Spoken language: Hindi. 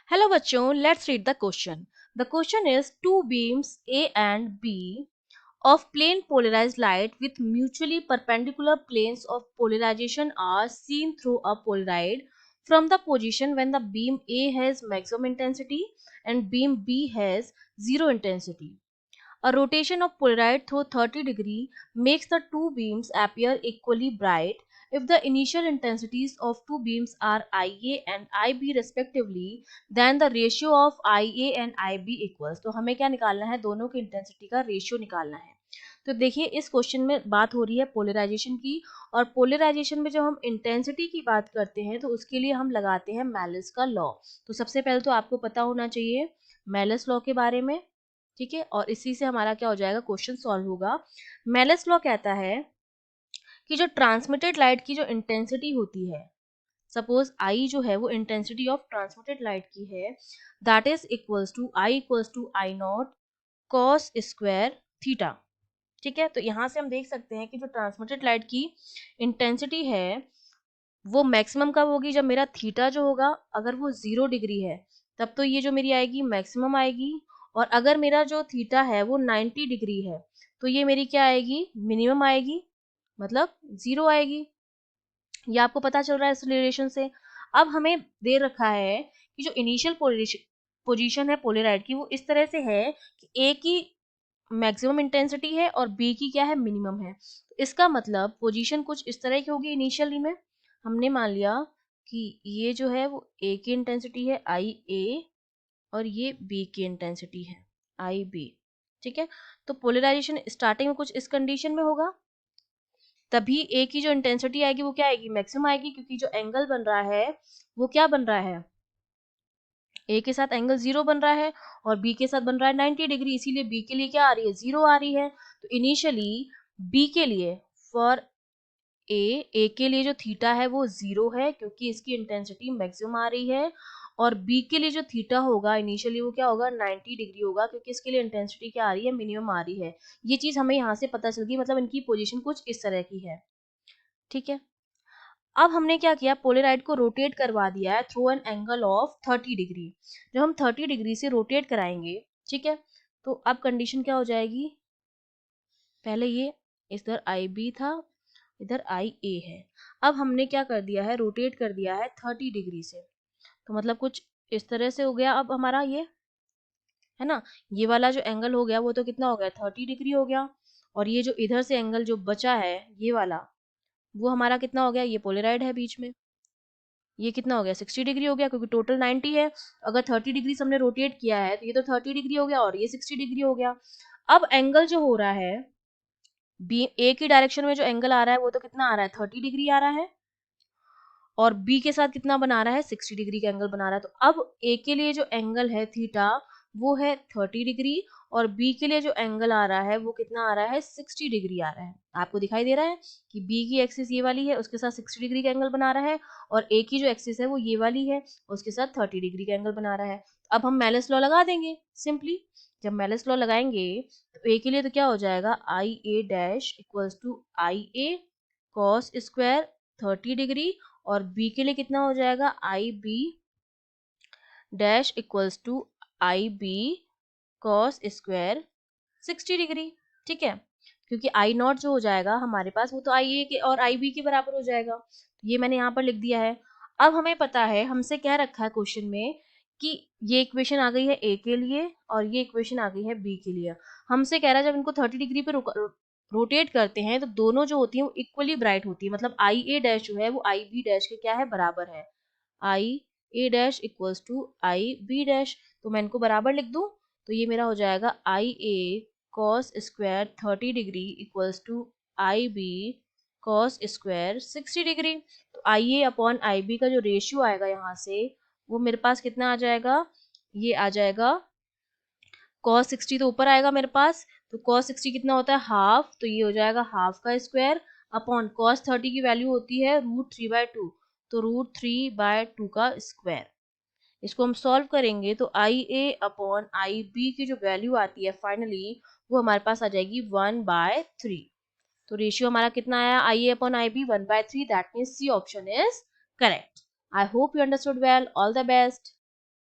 हेलो बच्चों, let's read the question. The question is two beams A and B of plane polarized light with mutually perpendicular planes of polarization are seen through a polaroid from the position when the beam A has maximum intensity and beam B has zero intensity. A rotation of polaroid through 30 degree makes the two beams appear equally bright. If the initial intensities of two beams are IA and IB respectively, then the ratio of IA and IB equals. तो हमें क्या निकालना है, दोनों की इंटेंसिटी का रेशियो निकालना है. तो देखिए इस क्वेश्चन में बात हो रही है पोलराइजेशन की, और पोलराइजेशन में जब हम इंटेंसिटी की बात करते हैं तो उसके लिए हम लगाते हैं मेलिस का लॉ. तो सबसे पहले तो आपको पता होना चाहिए मेलिस लॉ के बारे में, ठीक है, और इसी से हमारा क्या हो जाएगा, क्वेश्चन सॉल्व होगा. मेलिस लॉ कहता है कि जो ट्रांसमिटेड लाइट की जो इंटेंसिटी होती है, सपोज आई जो है वो इंटेंसिटी ऑफ ट्रांसमिटेड लाइट की है, that is equals to I naught cos square theta. ठीक है, तो यहाँ से हम देख सकते हैं कि जो ट्रांसमिटेड लाइट की इंटेंसिटी है वो मैक्सिमम कब होगी, जब मेरा थीटा जो होगा अगर वो 0 डिग्री है तब तो ये जो मेरी आएगी मैक्सिमम आएगी, और अगर मेरा जो थीटा है वो 90 डिग्री है तो ये मेरी क्या आएगी, मिनिमम आएगी, मतलब 0 आएगी. ये आपको पता चल रहा है इस रिलेशन से. अब हमें दे रखा है कि जो इनिशियल पोजीशन है पोलराइड की वो इस तरह से है कि ए की मैक्सिमम इंटेंसिटी है और बी की क्या है, मिनिमम है. तो इसका मतलब पोजीशन कुछ इस तरह की होगी. इनिशियली में हमने मान लिया कि ये जो है वो ए की इंटेंसिटी है आई ए और ये बी की इंटेंसिटी है आई बी. ठीक है, तो पोलराइजेशन स्टार्टिंग में कुछ इस कंडीशन में होगा, तभी ए की जो इंटेंसिटी आएगी वो क्या आएगी, मैक्सिमम आएगी, क्योंकि जो एंगल बन रहा है वो क्या बन रहा है, ए के साथ एंगल 0 बन रहा है और बी के साथ बन रहा है 90 डिग्री, इसीलिए बी के लिए क्या आ रही है, 0 आ रही है. तो इनिशियली बी के लिए फॉर ए के लिए जो थीटा है वो 0 है क्योंकि इसकी इंटेंसिटी मैक्सिमम आ रही है, और बी के लिए जो थीटा होगा इनिशियली वो क्या होगा, 90 डिग्री होगा क्योंकि इसके लिए इंटेंसिटी क्या आ रही है, मिनिमम आ रही है. ये चीज हमें यहाँ से पता चल गई, मतलब इनकी पोजीशन कुछ इस तरह की है. ठीक है, अब हमने क्या किया, पोलराइड को रोटेट करवा दिया है through an angle of 30 degree. जब हम 30 डिग्री से रोटेट कराएंगे, ठीक है, तो अब कंडीशन क्या हो जाएगी, पहले ये इधर आई बी था, इधर आई ए है. अब हमने क्या कर दिया है, रोटेट कर दिया है 30 डिग्री से, तो मतलब कुछ इस तरह से हो गया. अब हमारा ये है ना, ये वाला जो एंगल हो गया वो तो कितना हो गया, 30 डिग्री हो गया, और ये जो इधर से एंगल जो बचा है ये वाला, वो हमारा कितना हो गया, ये पोलराइड है बीच में, ये कितना हो गया, 60 डिग्री हो गया क्योंकि टोटल 90 है. अगर 30 डिग्री से हमने रोटेट किया है तो ये तो 30 डिग्री हो गया और ये 60 डिग्री हो गया. अब एंगल जो हो रहा है बी ए की डायरेक्शन में जो एंगल आ रहा है वो तो कितना आ रहा है, 30 डिग्री आ रहा है, और बी के साथ कितना बना रहा है, 60 डिग्री का एंगल बना रहा है. तो अब ए के लिए जो एंगल है थीटा वो है 30 डिग्री, और बी के लिए जो एंगल आ रहा है वो कितना आ रहा है, 60 डिग्री आ रहा है. आपको दिखाई दे रहा है कि बी की एक्सिस ये वाली है, उसके साथ 60 डिग्री का एंगल बना रहा है, और ए की जो एक्सिस है वो ये वाली है, उसके साथ 30 डिग्री का एंगल बना रहा है. अब हम मेलिस लॉ लगा देंगे सिंपली. जब मेलिस लॉ लगाएंगे तो ए के लिए तो क्या हो जाएगा, I A dash equals to I A cos square 30 degree, और बी के लिए कितना हो जाएगा, I B dash equals to I B cos square 60 degree. ठीक है, क्योंकि आई नॉट जो हो जाएगा हमारे पास वो तो आई ए के और आई बी के बराबर हो जाएगा, तो ये मैंने यहाँ पर लिख दिया है. अब हमें पता है, हमसे क्या रखा है क्वेश्चन में कि ये इक्वेशन आ गई है ए के लिए और ये इक्वेशन आ गई है बी के लिए. हमसे कह रहा है जब इनको 30 डिग्री पे रोटेट करते हैं तो दोनों जो होती है वो इक्वली ब्राइट होती है, मतलब आई ए डैश जो है वो आई बी डैश के क्या है, बराबर है. I A dash equals to I B dash, तो मैं इनको बराबर लिख दूं तो ये मेरा हो जाएगा I A cos square 30 degree equals to I B cos square 60 degree. तो I A upon I B का जो रेशियो आएगा यहाँ से वो मेरे पास कितना आ जाएगा, ये आ जाएगा कॉस 60 तो ऊपर आएगा मेरे पास, तो कॉस 60 कितना होता है, हाफ, तो ये हो जाएगा हाफ का स्क्वायर अपॉन कॉस 30 की वैल्यू होती है √3/2, तो √3/2 का स्क्वायर. इसको हम सॉल्व करेंगे तो I A upon I B की जो वैल्यू आती है फाइनली वो हमारे पास आ जाएगी 1/3. तो रेशियो हमारा कितना आया, I A upon I B 1/3, that means C option is correct. I hope you understood well. All the best.